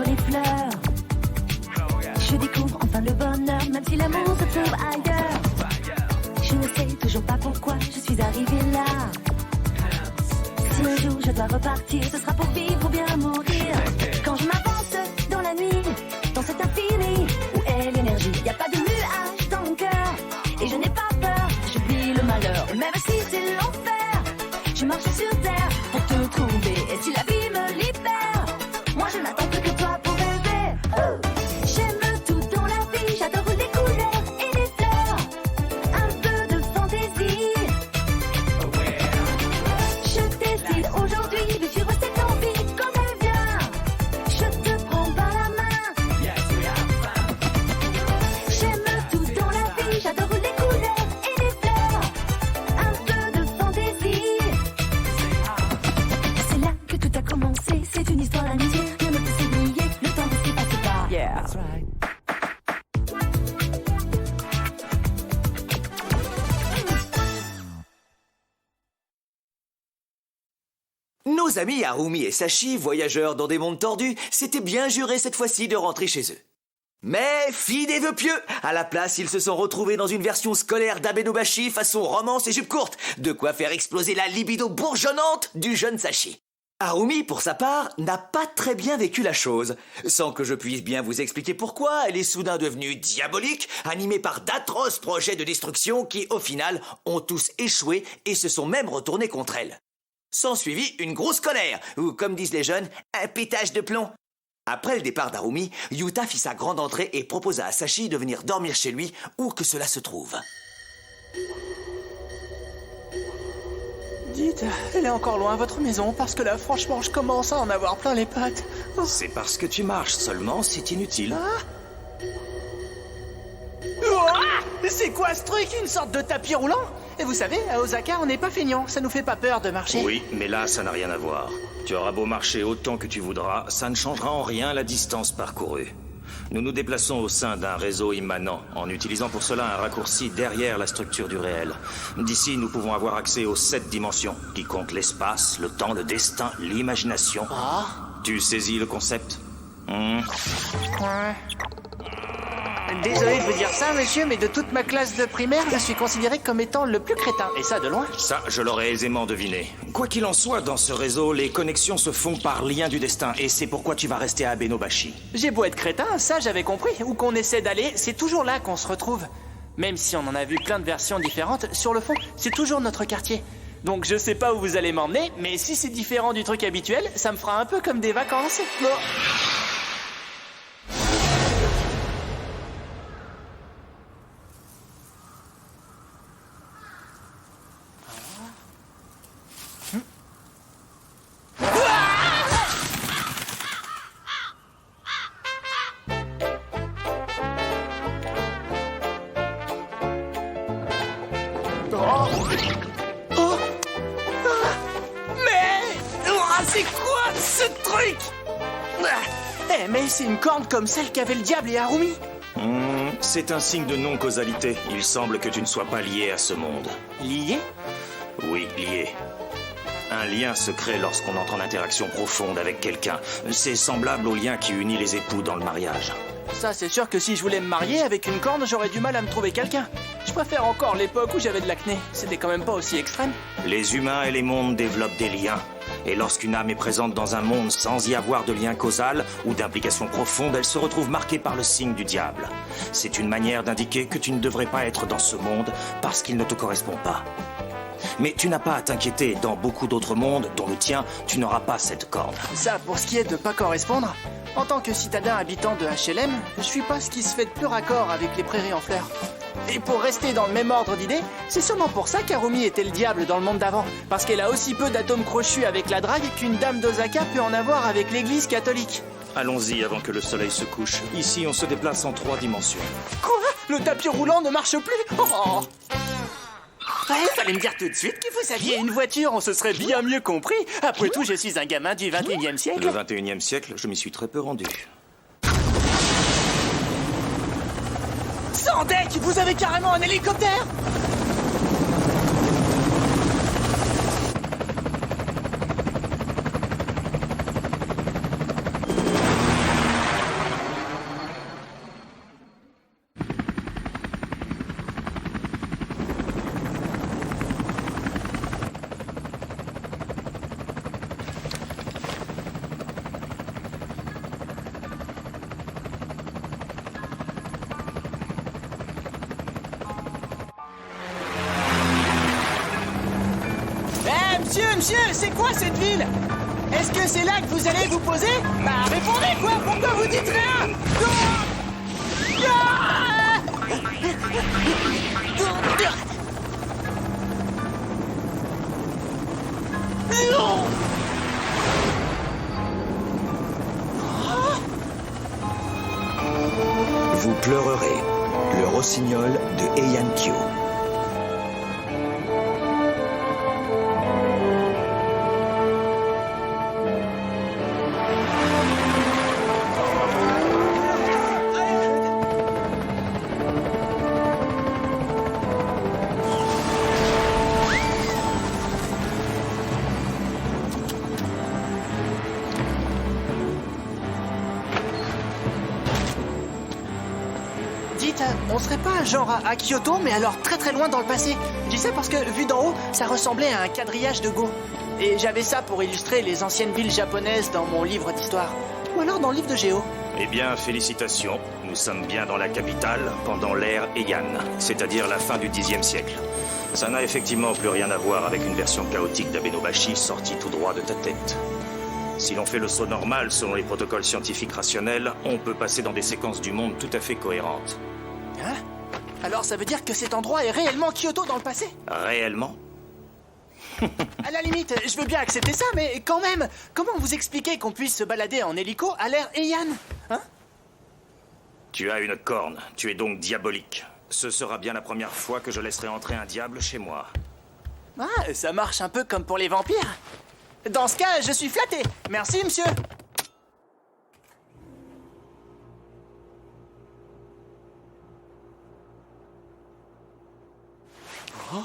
sur les fleurs. Je découvre enfin le bonheur, même si l'amour se trouve ailleurs. Je ne sais toujours pas pourquoi je suis arrivée là. Si un jour je dois repartir, ce sera pour vivre ou bien mourir. Quand je m'avance dans la nuit, dans cet infini où est l'énergie, y a pas de nuages dans mon cœur. Et je n'ai pas peur, je vis le malheur, même si c'est l'enfer. Je marche sur terre pour te trouver. Et si la vie me libère, moi je n'attends plus que toi pour rêver. J'aime tout dans la vie, j'adore les couleurs et les fleurs. Un peu de fantaisie. Je décide aujourd'hui de suivre cette envie quand elle vient. Je te prends par la main. J'aime tout dans la vie, j'adore les couleurs et les fleurs. Un peu de fantaisie. C'est là que tout a commencé, c'est une histoire d'amitié. Rien ne peut s'oublier, le temps ne s'y passe pas. Yeah. That's right. Nos amis Harumi et Sachi, voyageurs dans des mondes tordus, s'étaient bien jurés cette fois-ci de rentrer chez eux. Mais, fille des vœux pieux, à la place, ils se sont retrouvés dans une version scolaire d'Abenobashi façon romance et jupe courte, de quoi faire exploser la libido bourgeonnante du jeune Sachi. Harumi, pour sa part, n'a pas très bien vécu la chose. Sans que je puisse bien vous expliquer pourquoi, elle est soudain devenue diabolique, animée par d'atroces projets de destruction qui, au final, ont tous échoué et se sont même retournés contre elle. S'ensuivit une grosse colère, ou comme disent les jeunes, un pétage de plomb. Après le départ d'Harumi, Yuta fit sa grande entrée et proposa à Sachi de venir dormir chez lui, où que cela se trouve. Dites, elle est encore loin votre maison, parce que là, franchement, je commence à en avoir plein les pattes. Oh. C'est parce que tu marches seulement, c'est inutile. C'est quoi ce truc? Une sorte de tapis roulant? Et vous savez, à Osaka, on n'est pas feignants, ça nous fait pas peur de marcher. Oui, mais là, ça n'a rien à voir. Tu auras beau marcher autant que tu voudras, ça ne changera en rien la distance parcourue. Nous nous déplaçons au sein d'un réseau immanent, en utilisant pour cela un raccourci derrière la structure du réel. D'ici, nous pouvons avoir accès aux 7 dimensions, qui comptent l'espace, le temps, le destin, l'imagination. Ah. Tu saisis le concept? Ouais. Désolé de vous dire ça, monsieur, mais de toute ma classe de primaire, je suis considéré comme étant le plus crétin. Et ça, de loin. Ça, je l'aurais aisément deviné. Quoi qu'il en soit, dans ce réseau, les connexions se font par lien du destin, et c'est pourquoi tu vas rester à Abenobashi. J'ai beau être crétin, ça j'avais compris. Où qu'on essaie d'aller, c'est toujours là qu'on se retrouve. Même si on en a vu plein de versions différentes, sur le fond, c'est toujours notre quartier. Donc je sais pas où vous allez m'emmener, mais si c'est différent du truc habituel, ça me fera un peu comme des vacances. Oh. C'est quoi ce truc? Eh, mais c'est une corne comme celle qu'avait le diable et Harumi. C'est un signe de non-causalité. Il semble que tu ne sois pas lié à ce monde. Lié? Oui, lié. Un lien se crée lorsqu'on entre en interaction profonde avec quelqu'un. C'est semblable au lien qui unit les époux dans le mariage. Ça, c'est sûr que si je voulais me marier avec une corne, j'aurais du mal à me trouver quelqu'un. Je préfère encore l'époque où j'avais de l'acné. C'était quand même pas aussi extrême. Les humains et les mondes développent des liens. Et lorsqu'une âme est présente dans un monde sans y avoir de lien causal ou d'implication profonde, elle se retrouve marquée par le signe du diable. C'est une manière d'indiquer que tu ne devrais pas être dans ce monde parce qu'il ne te correspond pas. Mais tu n'as pas à t'inquiéter, dans beaucoup d'autres mondes, dont le tien, tu n'auras pas cette corne. Ça, pour ce qui est de pas correspondre, en tant que citadin habitant de HLM, je suis pas ce qui se fait de plus raccord avec les prairies en fleurs. Et pour rester dans le même ordre d'idées, c'est sûrement pour ça qu'Harumi était le diable dans le monde d'avant. Parce qu'elle a aussi peu d'atomes crochus avec la drague qu'une dame d'Osaka peut en avoir avec l'église catholique. Allons-y avant que le soleil se couche. Ici, on se déplace en 3 dimensions. Quoi? Le tapis roulant ne marche plus? Oh! Ouais, fallait me dire tout de suite que vous aviez une voiture, on se serait bien mieux compris. Après tout, je suis un gamin du 21e siècle. Le 21e siècle, je m'y suis très peu rendu. Sandek, vous avez carrément un hélicoptère? monsieur, c'est quoi cette ville? Est-ce que c'est là que vous allez vous poser? Bah répondez quoi, pourquoi vous dites rien? Non! Ah! Non! Vous pleurerez. Le rossignol de Heian Kyo. Dites, on serait pas genre à Kyoto, mais alors très très loin dans le passé. Je dis ça parce que, vu d'en haut, ça ressemblait à un quadrillage de Go. Et j'avais ça pour illustrer les anciennes villes japonaises dans mon livre d'histoire. Ou alors dans le livre de Géo. Eh bien, félicitations. Nous sommes bien dans la capitale pendant l'ère Heian, c'est-à-dire la fin du Xe siècle. Ça n'a effectivement plus rien à voir avec une version chaotique d'Abenobashi sortie tout droit de ta tête. Si l'on fait le saut normal selon les protocoles scientifiques rationnels, on peut passer dans des séquences du monde tout à fait cohérentes. Hein? Alors ça veut dire que cet endroit est réellement Kyoto dans le passé? Réellement? À la limite, je veux bien accepter ça, mais quand même, comment vous expliquez qu'on puisse se balader en hélico à l'ère Heian? Hein? Tu as une corne, tu es donc diabolique. Ce sera bien la première fois que je laisserai entrer un diable chez moi. Ah, ça marche un peu comme pour les vampires. Dans ce cas, je suis flatté. Merci, monsieur. Oh.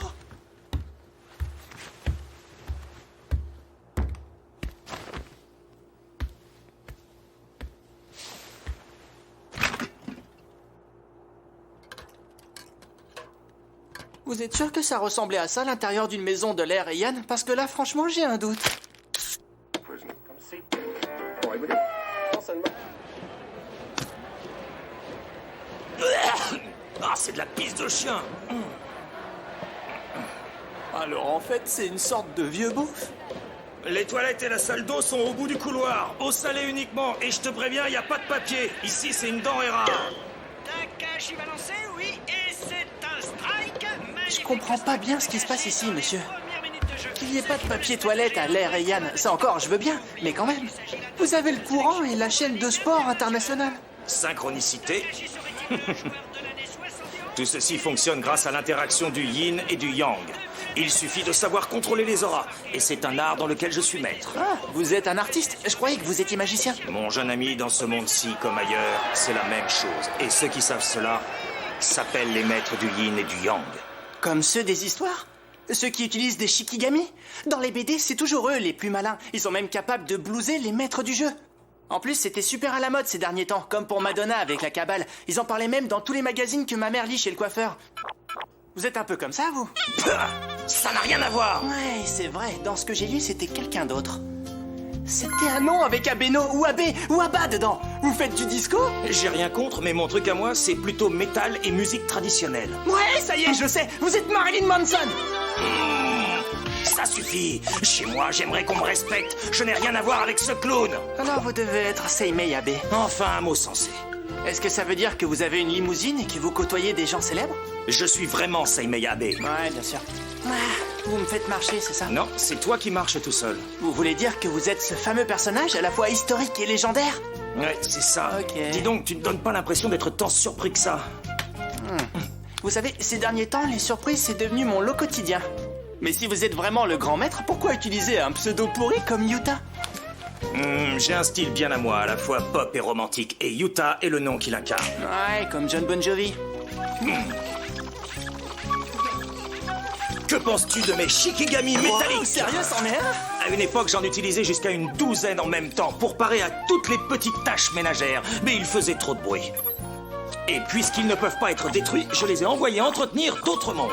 Vous êtes sûr que ça ressemblait à ça, l'intérieur d'une maison de l'ère Heian? Parce que là, franchement, j'ai un doute. Ah, c'est de la pisse de chien. Alors, en fait, c'est une sorte de vieux beauf. Les toilettes et la salle d'eau sont au bout du couloir, eau salée uniquement, et je te préviens, il n'y a pas de papier. Ici, c'est une denrée rare. Takashi balancé, oui, et c'est un strike. Je comprends pas bien ce qui se passe ici, monsieur. Qu'il n'y ait pas de papier toilette à l'ère Heian, ça encore, je veux bien, mais quand même. Vous avez le courant et la chaîne de sport internationale. Synchronicité. Tout ceci fonctionne grâce à l'interaction du yin et du yang. Il suffit de savoir contrôler les auras, et c'est un art dans lequel je suis maître. Ah, vous êtes un artiste? Je croyais que vous étiez magicien. Mon jeune ami, dans ce monde-ci comme ailleurs, c'est la même chose. Et ceux qui savent cela s'appellent les maîtres du yin et du yang. Comme ceux des histoires? Ceux qui utilisent des shikigami? Dans les BD, c'est toujours eux les plus malins. Ils sont même capables de blouser les maîtres du jeu. En plus, c'était super à la mode ces derniers temps, comme pour Madonna avec la Kabbale. Ils en parlaient même dans tous les magazines que ma mère lit chez le coiffeur. Vous êtes un peu comme ça, vous? Ça n'a rien à voir. Ouais, c'est vrai. Dans ce que j'ai lu, c'était quelqu'un d'autre. C'était un nom avec Abeno ou Abe ou Abba dedans. Vous faites du disco? J'ai rien contre, mais mon truc à moi, c'est plutôt métal et musique traditionnelle. Ouais, ça y est, je sais. Vous êtes Marilyn Manson. Ça suffit. Chez moi, j'aimerais qu'on me respecte. Je n'ai rien à voir avec ce clown. Alors vous devez être Seimei Abe. Enfin, un mot sensé. Est-ce que ça veut dire que vous avez une limousine et que vous côtoyez des gens célèbres? Je suis vraiment Seimei Abe. Ouais, bien sûr. Ah, vous me faites marcher, c'est ça? Non, c'est toi qui marches tout seul. Vous voulez dire que vous êtes ce fameux personnage à la fois historique et légendaire? Ouais, c'est ça. Ok. Dis donc, tu ne donnes pas l'impression d'être tant surpris que ça. Vous savez, ces derniers temps, les surprises, c'est devenu mon lot quotidien. Mais si vous êtes vraiment le grand maître, pourquoi utiliser un pseudo pourri comme Yuta? J'ai un style bien à moi, à la fois pop et romantique, et Yuta est le nom qu'il incarne. Ouais, comme John Bon Jovi. Que penses-tu de mes shikigami métalliques? Oh, sérieux, c'en est un? À une époque, j'en utilisais jusqu'à une douzaine en même temps pour parer à toutes les petites tâches ménagères, mais ils faisaient trop de bruit. Et puisqu'ils ne peuvent pas être détruits, je les ai envoyés entretenir d'autres mondes.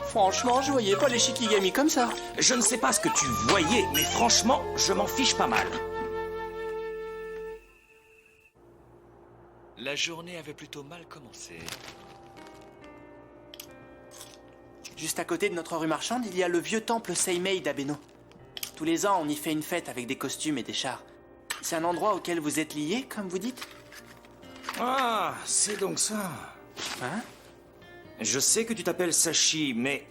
Franchement, je voyais pas les shikigami comme ça. Je ne sais pas ce que tu voyais, mais franchement, je m'en fiche pas mal. La journée avait plutôt mal commencé. Juste à côté de notre rue marchande, il y a le vieux temple Seimei d'Abeno. Tous les ans, on y fait une fête avec des costumes et des chars. C'est un endroit auquel vous êtes liés, comme vous dites? Ah, c'est donc ça. Hein? Je sais que tu t'appelles Sashi, mais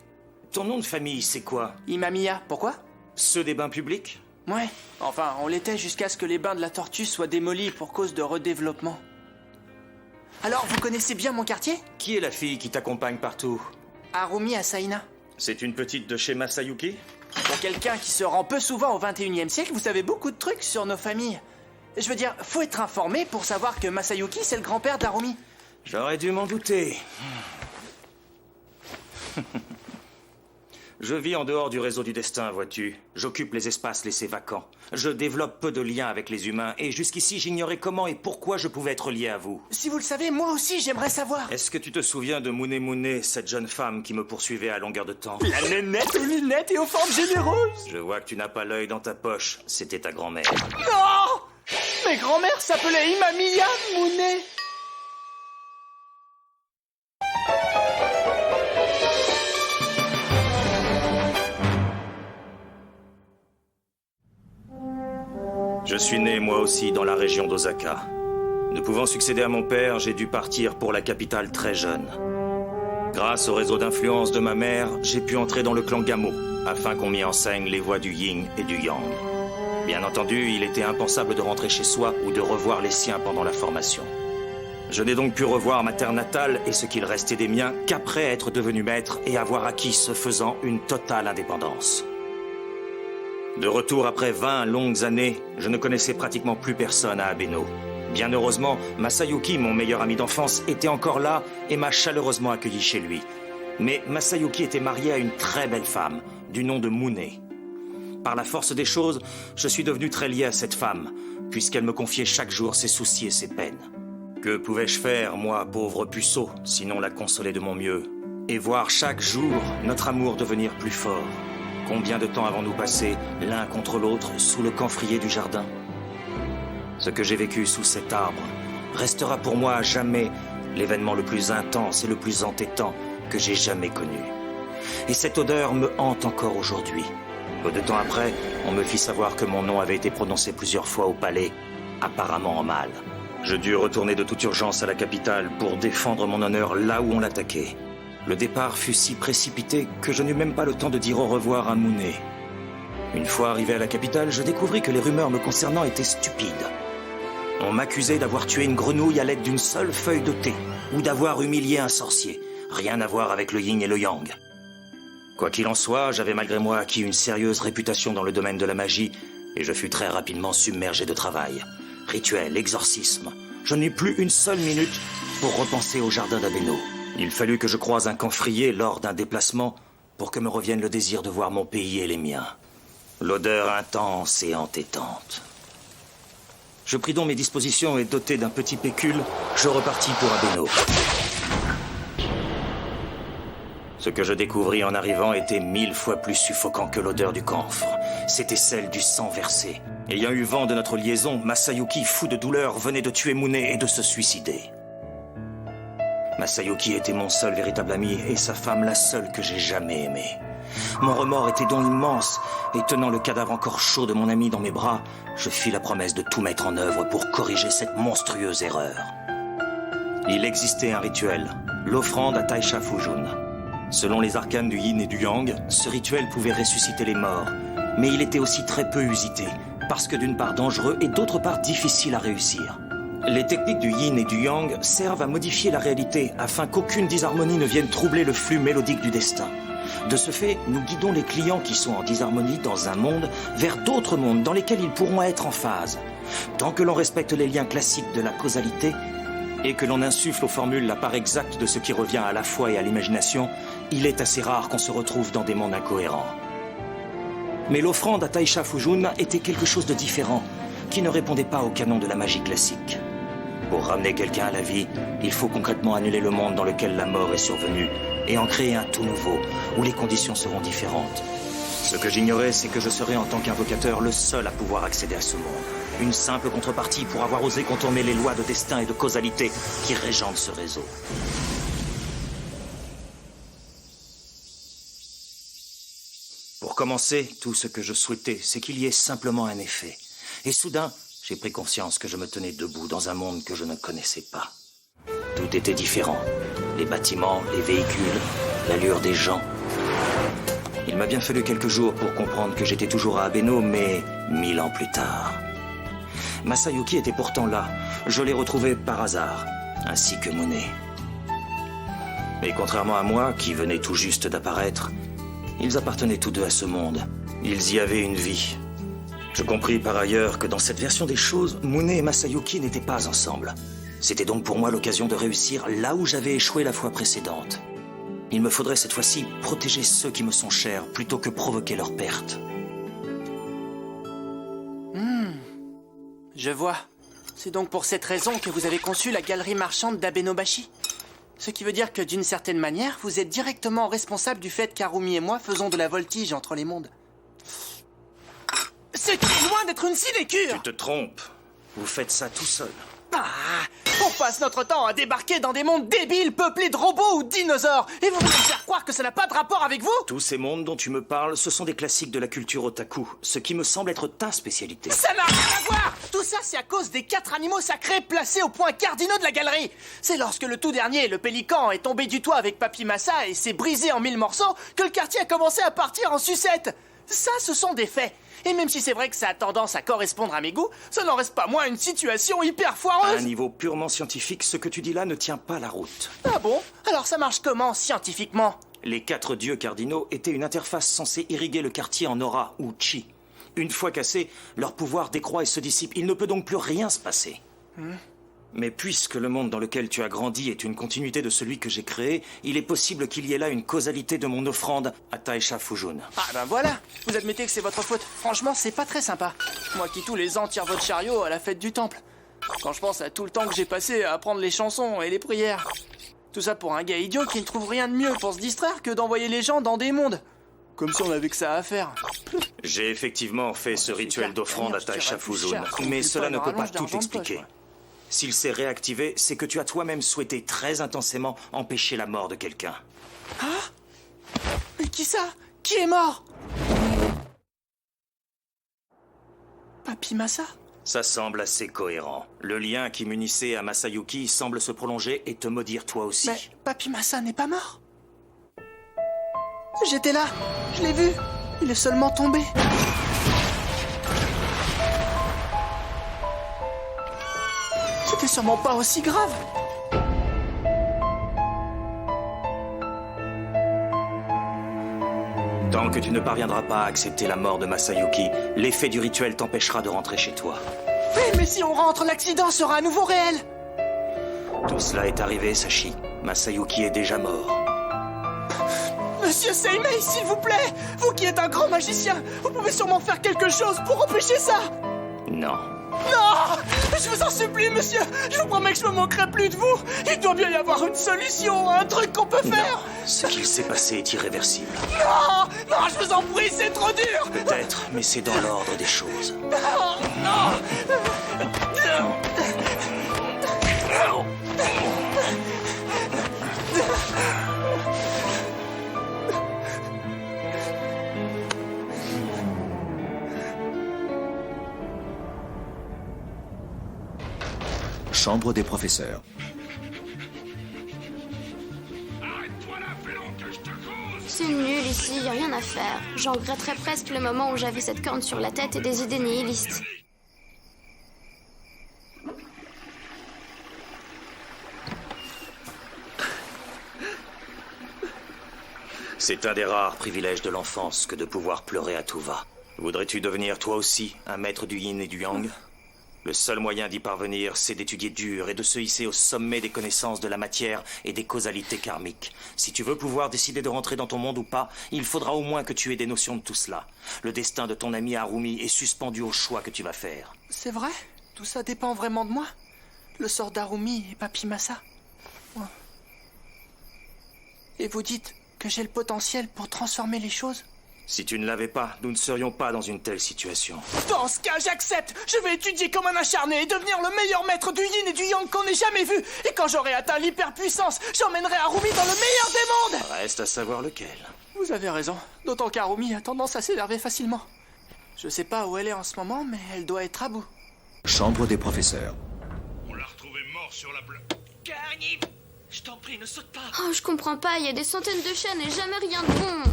ton nom de famille, c'est quoi? Imamiya, pourquoi? Ceux des bains publics? Ouais, enfin, on l'était jusqu'à ce que les bains de la Tortue soient démolis pour cause de redéveloppement. Alors, vous connaissez bien mon quartier? Qui est la fille qui t'accompagne partout? Harumi Asaina. C'est une petite de chez Masayuki? Pour quelqu'un qui se rend peu souvent au 21e siècle, vous savez beaucoup de trucs sur nos familles. Je veux dire, faut être informé pour savoir que Masayuki, c'est le grand-père d'Harumi. J'aurais dû m'en douter. Je vis en dehors du réseau du destin, vois-tu. J'occupe les espaces laissés vacants. Je développe peu de liens avec les humains, et jusqu'ici j'ignorais comment et pourquoi je pouvais être lié à vous. Si vous le savez, moi aussi, j'aimerais savoir. Est-ce que tu te souviens de Mune Mune, cette jeune femme qui me poursuivait à longueur de temps? La nénette aux lunettes et aux formes généreuses. Je vois que tu n'as pas l'œil dans ta poche. C'était ta grand-mère. Non! Mes grands-mères s'appelaient Imamiya Mune. Je suis né, moi aussi, dans la région d'Osaka. Ne pouvant succéder à mon père, j'ai dû partir pour la capitale très jeune. Grâce au réseau d'influence de ma mère, j'ai pu entrer dans le clan Gamo, afin qu'on m'y enseigne les voies du yin et du yang. Bien entendu, il était impensable de rentrer chez soi ou de revoir les siens pendant la formation. Je n'ai donc pu revoir ma terre natale et ce qu'il restait des miens qu'après être devenu maître et avoir acquis, ce faisant, une totale indépendance. De retour après 20 longues années, je ne connaissais pratiquement plus personne à Abeno. Bien heureusement, Masayuki, mon meilleur ami d'enfance, était encore là et m'a chaleureusement accueilli chez lui. Mais Masayuki était marié à une très belle femme, du nom de Mune. Par la force des choses, je suis devenu très lié à cette femme, puisqu'elle me confiait chaque jour ses soucis et ses peines. Que pouvais-je faire, moi, pauvre puceau, sinon la consoler de mon mieux, et voir chaque jour notre amour devenir plus fort? Combien de temps avons-nous passé l'un contre l'autre sous le camphrier du jardin? Ce que j'ai vécu sous cet arbre restera pour moi à jamais l'événement le plus intense et le plus entêtant que j'ai jamais connu. Et cette odeur me hante encore aujourd'hui. Peu de temps après, on me fit savoir que mon nom avait été prononcé plusieurs fois au palais, apparemment en mal. Je dus retourner de toute urgence à la capitale pour défendre mon honneur là où on l'attaquait. Le départ fut si précipité que je n'eus même pas le temps de dire au revoir à Mune. Une fois arrivé à la capitale, je découvris que les rumeurs me concernant étaient stupides. On m'accusait d'avoir tué une grenouille à l'aide d'une seule feuille de thé, ou d'avoir humilié un sorcier. Rien à voir avec le yin et le yang. Quoi qu'il en soit, j'avais malgré moi acquis une sérieuse réputation dans le domaine de la magie, et je fus très rapidement submergé de travail. Rituel, exorcisme. Je n'eus plus une seule minute pour repenser au jardin d'Abeno. Il fallut que je croise un camphrier lors d'un déplacement pour que me revienne le désir de voir mon pays et les miens. L'odeur intense et entêtante. Je pris donc mes dispositions et doté d'un petit pécule, je repartis pour Abeno. Ce que je découvris en arrivant était 1000 fois plus suffocant que l'odeur du camphre. C'était celle du sang versé. Ayant eu vent de notre liaison, Masayuki, fou de douleur, venait de tuer Mune et de se suicider. Masayuki était mon seul véritable ami et sa femme la seule que j'ai jamais aimée. Mon remords était donc immense et tenant le cadavre encore chaud de mon ami dans mes bras, je fis la promesse de tout mettre en œuvre pour corriger cette monstrueuse erreur. Il existait un rituel, l'offrande à Taisha Fujun. Selon les arcanes du yin et du yang, ce rituel pouvait ressusciter les morts, mais il était aussi très peu usité, parce que d'une part dangereux et d'autre part difficile à réussir. Les techniques du yin et du yang servent à modifier la réalité afin qu'aucune disharmonie ne vienne troubler le flux mélodique du destin. De ce fait, nous guidons les clients qui sont en disharmonie dans un monde vers d'autres mondes dans lesquels ils pourront être en phase. Tant que l'on respecte les liens classiques de la causalité et que l'on insuffle aux formules la part exacte de ce qui revient à la foi et à l'imagination, il est assez rare qu'on se retrouve dans des mondes incohérents. Mais l'offrande à Taisha Fujun était quelque chose de différent, qui ne répondait pas au canon de la magie classique. Pour ramener quelqu'un à la vie, il faut concrètement annuler le monde dans lequel la mort est survenue et en créer un tout nouveau, où les conditions seront différentes. Ce que j'ignorais, c'est que je serais en tant qu'invocateur le seul à pouvoir accéder à ce monde. Une simple contrepartie pour avoir osé contourner les lois de destin et de causalité qui régentent ce réseau. Pour commencer, tout ce que je souhaitais, c'est qu'il y ait simplement un effet. Et soudain, j'ai pris conscience que je me tenais debout dans un monde que je ne connaissais pas. Tout était différent. Les bâtiments, les véhicules, l'allure des gens. Il m'a bien fallu quelques jours pour comprendre que j'étais toujours à Abeno, mais 1000 ans plus tard. Masayuki était pourtant là. Je l'ai retrouvé par hasard, ainsi que Mune. Mais contrairement à moi, qui venais tout juste d'apparaître, ils appartenaient tous deux à ce monde. Ils y avaient une vie. Je compris par ailleurs que dans cette version des choses, Mune et Masayuki n'étaient pas ensemble. C'était donc pour moi l'occasion de réussir là où j'avais échoué la fois précédente. Il me faudrait cette fois-ci protéger ceux qui me sont chers plutôt que provoquer leur perte. Je vois. C'est donc pour cette raison que vous avez conçu la galerie marchande d'Abenobashi. Ce qui veut dire que d'une certaine manière, vous êtes directement responsable du fait qu'Harumi et moi faisons de la voltige entre les mondes. C'est loin d'être une sinécure! Tu te trompes. Vous faites ça tout seul. On passe notre temps à débarquer dans des mondes débiles peuplés de robots ou de dinosaures. Et vous voulez me faire croire que ça n'a pas de rapport avec vous? Tous ces mondes dont tu me parles, ce sont des classiques de la culture otaku, ce qui me semble être ta spécialité. Ça n'a rien à voir! Tout ça, c'est à cause des 4 animaux sacrés placés aux points cardinaux de la galerie. C'est lorsque le tout dernier, le pélican, est tombé du toit avec Papy Massa et s'est brisé en 1000 morceaux que le quartier a commencé à partir en sucette. Ça, ce sont des faits. Et même si c'est vrai que ça a tendance à correspondre à mes goûts, ça n'en reste pas moins une situation hyper À foireuse. un niveau purement scientifique, ce que tu dis là ne tient pas la route. Ah bon? Alors ça marche comment, scientifiquement? Les 4 dieux cardinaux étaient une interface censée irriguer le quartier en aura ou chi. Une fois cassés, leur pouvoir décroît et se dissipe. Il ne peut donc plus rien se passer. Mais puisque le monde dans lequel tu as grandi est une continuité de celui que j'ai créé, il est possible qu'il y ait là une causalité de mon offrande à Taisha Fujun. Ah ben voilà, vous admettez que c'est votre faute. Franchement, c'est pas très sympa. Moi qui tous les ans tire votre chariot à la fête du temple. Quand je pense à tout le temps que j'ai passé à apprendre les chansons et les prières. Tout ça pour un gars idiot qui ne trouve rien de mieux pour se distraire que d'envoyer les gens dans des mondes. Comme si on avait que ça à faire. J'ai effectivement fait ce rituel d'offrande à Taisha Fujun, mais cela ne peut pas tout expliquer. S'il s'est réactivé, c'est que tu as toi-même souhaité très intensément empêcher la mort de quelqu'un. Mais qui ça? Qui est mort? Papy Massa? Ça semble assez cohérent. Le lien qui m'unissait à Masayuki semble se prolonger et te maudire toi aussi. Mais Papy Massa n'est pas mort. J'étais là, je l'ai vu. Il est seulement tombé. C'était sûrement pas aussi grave. Tant que tu ne parviendras pas à accepter la mort de Masayuki, l'effet du rituel t'empêchera de rentrer chez toi. Oui, mais si on rentre, l'accident sera à nouveau réel. Tout cela est arrivé, Sashi. Masayuki est déjà mort. Monsieur Seimei, s'il vous plaît, vous qui êtes un grand magicien, vous pouvez sûrement faire quelque chose pour empêcher ça. Non. Non! Je vous en supplie, monsieur! Je vous promets que je me moquerai plus de vous! Il doit bien y avoir une solution, un truc qu'on peut faire! Ce qu'il s'est passé est irréversible. Non! Non, je vous en prie, c'est trop dur! Peut-être, mais c'est dans l'ordre des choses. Chambre des professeurs. C'est nul ici, y a rien à faire. J'en regretterais presque le moment où j'avais cette corne sur la tête et des idées nihilistes. C'est un des rares privilèges de l'enfance que de pouvoir pleurer à tout va. Voudrais-tu devenir toi aussi un maître du yin et du yang ? Le seul moyen d'y parvenir, c'est d'étudier dur et de se hisser au sommet des connaissances de la matière et des causalités karmiques. Si tu veux pouvoir décider de rentrer dans ton monde ou pas, il faudra au moins que tu aies des notions de tout cela. Le destin de ton ami Harumi est suspendu au choix que tu vas faire. C'est vrai? Tout ça dépend vraiment de moi? Le sort d'Harumi et Papy Massa? Ouais. Et vous dites que j'ai le potentiel pour transformer les choses? Si tu ne l'avais pas, nous ne serions pas dans une telle situation. Dans ce cas, j'accepte. Je vais étudier comme un acharné et devenir le meilleur maître du yin et du yang qu'on ait jamais vu. Et quand j'aurai atteint l'hyperpuissance, j'emmènerai Harumi dans le meilleur des mondes. Reste à savoir lequel. Vous Vous avez raison. D'autant qu'Harumi a tendance à s'énerver facilement. Je sais pas où elle est en ce moment, mais elle doit être à bout. Chambre des professeurs. On l'a retrouvé mort sur la plage. Garni, je t'en prie, ne saute pas. Oh, je comprends pas, il y a des centaines de chaînes et jamais rien de bon.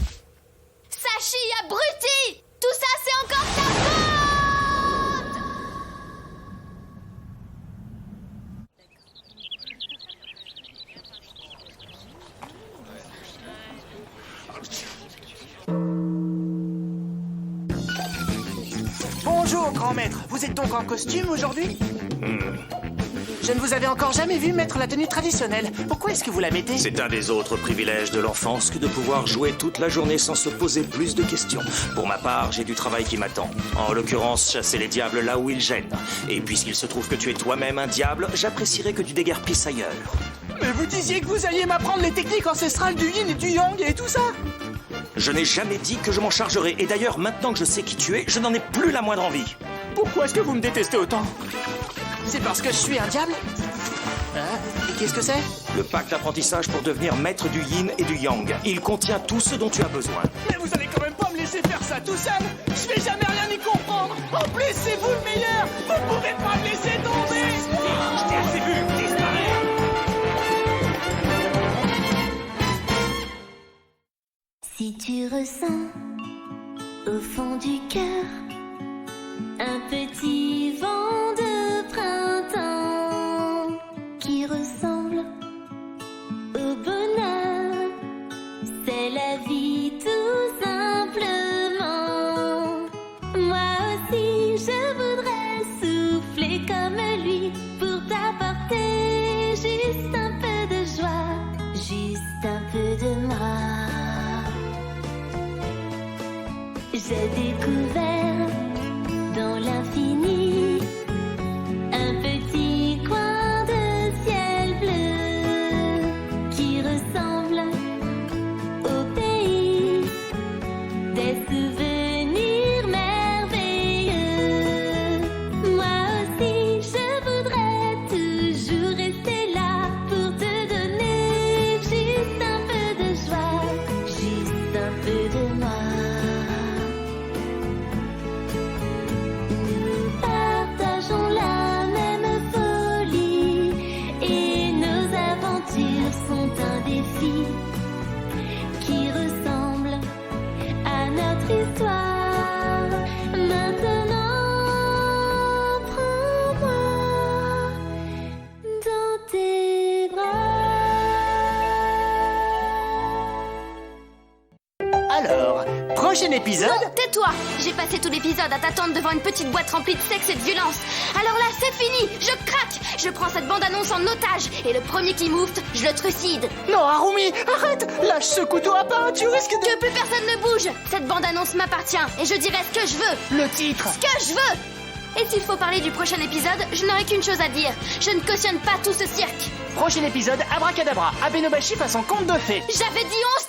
Sachi, abruti! Tout ça, c'est encore ta faute! Bonjour, grand maître. Vous êtes donc en costume aujourd'hui? Je ne vous avais encore jamais vu mettre la tenue traditionnelle. Pourquoi est-ce que vous la mettez? C'est un des autres privilèges de l'enfance que de pouvoir jouer toute la journée sans se poser plus de questions. Pour ma part, j'ai du travail qui m'attend. En l'occurrence, chasser les diables là où ils gênent. Et puisqu'il se trouve que tu es toi-même un diable, j'apprécierais que tu déguerpisses ailleurs. Mais vous disiez que vous alliez m'apprendre les techniques ancestrales du yin et du yang et tout ça? Je n'ai jamais dit que je m'en chargerais. Et d'ailleurs, maintenant que je sais qui tu es, je n'en ai plus la moindre envie. Pourquoi est-ce que vous me détestez autant? C'est parce que je suis un diable? Et qu'est-ce que c'est? Le pacte d'apprentissage pour devenir maître du yin et du yang. Il contient tout ce dont tu as besoin. Mais vous allez quand même pas me laisser faire ça tout seul. Je vais jamais rien y comprendre. En plus, c'est vous le meilleur. Vous pouvez pas me laisser tomber. Je t'ai assez vu, disparaître. Si tu ressens au fond du cœur un petit vent de printemps qui ressemble au bonheur, c'est la vie tout simplement. Moi aussi je voudrais souffler comme lui pour t'apporter juste un peu de joie, juste un peu de moi. J'ai découvert dans l'infini un petit coin de ciel bleu qui ressemble au pays des souvenirs merveilleux. Moi aussi, je voudrais toujours rester là pour te donner juste un peu de joie, juste un peu de moi. Qui ressemble à notre histoire. Maintenant, prends-moi dans tes bras. Alors, prochain épisode. Non, tais-toi! J'ai passé tout l'épisode à t'attendre devant une petite boîte remplie de sexe et de violence. Alors là, c'est fini! Je craque! Je prends cette bande-annonce en otage et le premier qui moufte, je le trucide. Non, Harumi, arrête! Lâche ce couteau à pain, tu risques de... Que plus personne ne bouge! Cette bande-annonce m'appartient et je dirai ce que je veux! Le titre! Ce que je veux! Et s'il faut parler du prochain épisode, je n'aurai qu'une chose à dire. Je ne cautionne pas tout ce cirque. Prochain épisode, abracadabra, Abenobashi façon conte de fées. J'avais dit 11